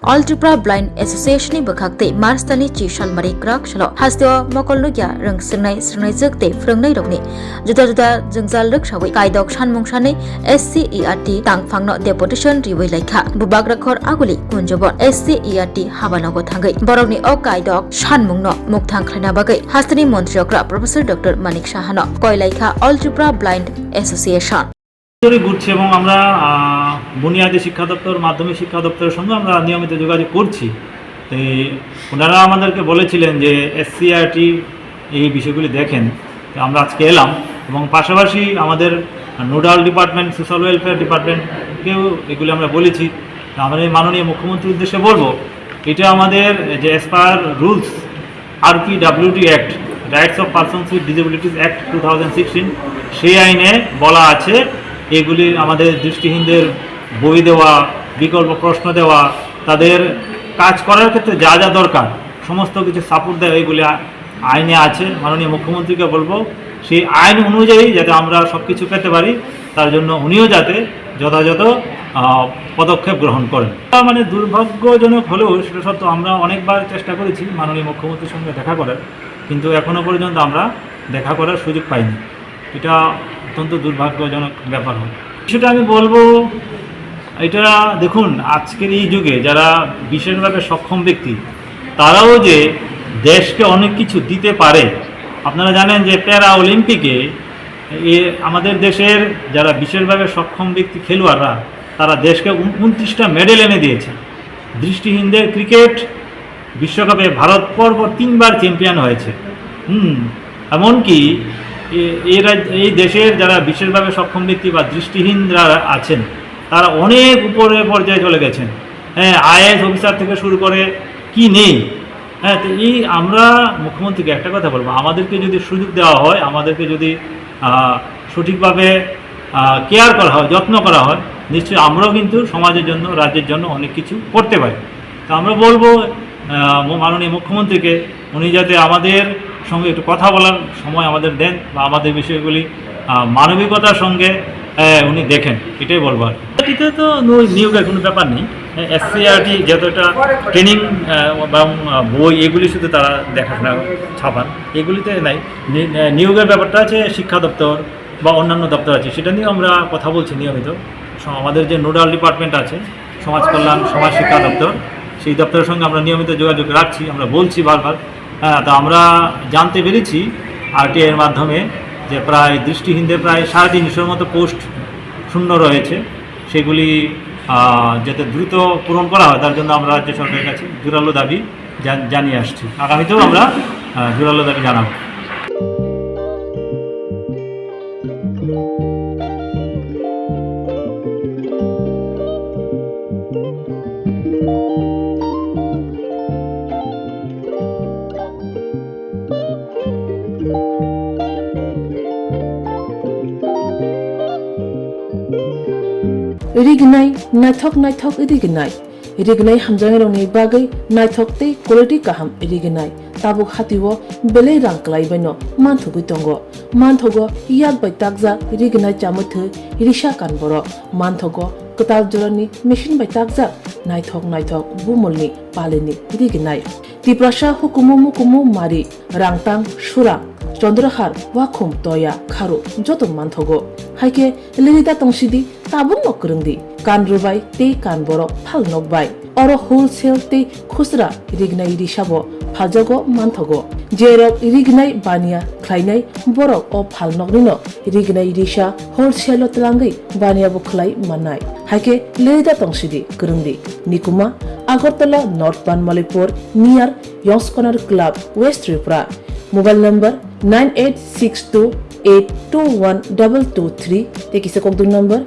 All Tripura Blind Association bokakte Mars tani chi shalmari krak shalo hastio mokol lugya rang sirnai jekte frungnai rokni juda jengjal ruk shawi kaidok shanmung shane SCERT tangphangno deputation riwai laikha bubak rakhor aguli kunjobon SCERT habanago thangai borokni o kaidok shanmungno mukthang khlana bagai hastani mantri okra Professor Dr. Manik Shahano koi laikha All Tripura Blind Association ঘুরছে এবং আমরা বুনিয়াদী শিক্ষা দপ্তর মাধ্যমিক শিক্ষা দপ্তরের সঙ্গে আমরা নিয়মিত যোগাযোগ করছি। তো ওনারা আমাদেরকে বলেছিলেন যে এসসিআরটি এই বিষয়গুলি দেখেন। তো আমরা আজকে এলাম এবং পাশাপাশি আমাদের নোডাল ডিপার্টমেন্ট সোশ্যাল ওয়েলফেয়ার ডিপার্টমেন্টকেও এগুলি আমরা বলেছি। আমাদের মাননীয় মুখ্যমন্ত্রীর উদ্দেশ্যে বলবো এটা আমাদের যে as per rules RPWD act rights of persons with disabilities act 2016 সেই আইনে বলা আছে এগুলি আমাদের দৃষ্টিহীনদের বই দেওয়া বিকল্প প্রশ্ন দেওয়া তাদের কাজ করার ক্ষেত্রে যা যা দরকার সমস্ত কিছু সাপোর্ট দেওয়া এগুলি আইনে আছে। মাননীয় মুখ্যমন্ত্রীকে বলবো সেই আইন অনুযায়ী যাতে আমরা সব কিছু পেতে পারি তার জন্য উনিও যাতে যথাযথ পদক্ষেপ গ্রহণ করেন। মানে দুর্ভাগ্যজনক হলেও সেটা সত্য আমরা অনেকবার চেষ্টা করেছি মাননীয় মুখ্যমন্ত্রীর সঙ্গে দেখা করার, কিন্তু এখনও পর্যন্ত আমরা দেখা করার সুযোগ পাইনি। এটা অত্যন্ত দুর্ভাগ্যজনক ব্যাপার হয়। সেটা আমি বলবো এটা দেখুন আজকের এই যুগে যারা বিশেষভাবে সক্ষম ব্যক্তি তারাও যে দেশকে অনেক কিছু দিতে পারে। আপনারা জানেন যে প্যারা অলিম্পিকে আমাদের দেশের যারা বিশেষভাবে সক্ষম ব্যক্তি খেলোয়াড়রা তারা দেশকে 29টা মেডেল এনে দিয়েছে। দৃষ্টিহীনদের ক্রিকেট বিশ্বকাপে ভারত পরপর 3বার চ্যাম্পিয়ন হয়েছে। এমনকি এই দেশের যারা বিশেষভাবে সক্ষম ব্যক্তি বা দৃষ্টিহীন যারা আছেন তারা অনেক উপরে পর্যায়ে চলে গেছেন। IAS অফিসার থেকে শুরু করে কি নেই। তো এই আমরা মুখ্যমন্ত্রীকে একটা কথা বলবো, আমাদেরকে যদি সুযোগ দেওয়া হয়, আমাদেরকে যদি সঠিকভাবে কেয়ার করা হয়, যত্ন করা হয়, নিশ্চয়ই আমরাও কিন্তু সমাজের জন্য রাজ্যের জন্য অনেক কিছু করতে পারি। তো আমরা বলবো মাননীয় মুখ্যমন্ত্রীকে উনি যাতে আমাদের সঙ্গে একটু কথা বলার সময় আমাদের দেন বা আমাদের বিষয়গুলি মানবিকতার সঙ্গে উনি দেখেন, এটাই বলবো। আর এটিতে তো নিয়োগের কোনো ব্যাপার নেই। SCERT যতটা ট্রেনিং বা বই এগুলি শুধু তারা দেখাশোনা ছাপান, এগুলিতে নাই। নিয়োগের ব্যাপারটা আছে শিক্ষা দপ্তর বা অন্যান্য দপ্তর আছে, সেটা নিয়ে আমরা কথা বলছি নিয়মিত। আমাদের যে নোডাল ডিপার্টমেন্ট আছে সমাজ কল্যাণ সমাজ শিক্ষা দপ্তর, সেই দপ্তরের সঙ্গে আমরা নিয়মিত যোগাযোগ রাখছি, আমরা বলছি বারবার। তো আমরা জানতে পেরেছি RTI এর মাধ্যমে যে প্রায় দৃষ্টিহীনদের প্রায় 350 মতো পোস্ট শূন্য রয়েছে, সেগুলি যাতে দ্রুত পূরণ করা হয় তার জন্য আমরা রাজ্য সরকারের কাছে জোরালো দাবি জানিয়ে আসছি। আগামীতেও আমরা জোরালো দাবি জানাবো। Rignai naithok rignai hamjang rongni bagai naithok tei quality kaham rignai tabuk hatiwo belai rang klai baino manthugui tongo manthogo yak bai takja rignai chamuthu risha kan boro manthogo ketal jorani machine bai takja naithok bumulni palini rignai tiprasha hukumu mari rangtang surang চন্দ্রহার ওয়াখুম তয়া খারু যত মানথগো হাইকে লিরিদা তংসিদি তাবুং নকরংদি কান রুবাই তে কান বরক ফাল নকবাই or wholesale তে খুচরা রিগনাই রিসাবো ফালজাগো মানথগো জেরক রিগনাই বানিয়া খ্লাইনাই বরক ও ফাল নকনিনো রিগনাই রিসা হোলসেল তলাঙ্গি বানিয়াবো খ্লাই মানাই হাইকে লিরিদা তংসিদি করংদি নিকুমা আগরতলা নর্থ বানমালিপুর নিয়ার ইয়ংসকনার club west Tripura mobile number 9862821223 tekisa kongdung number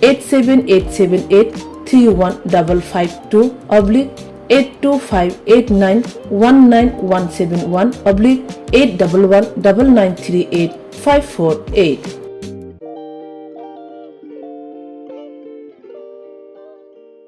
87878315552 /82589191171 /8119938 548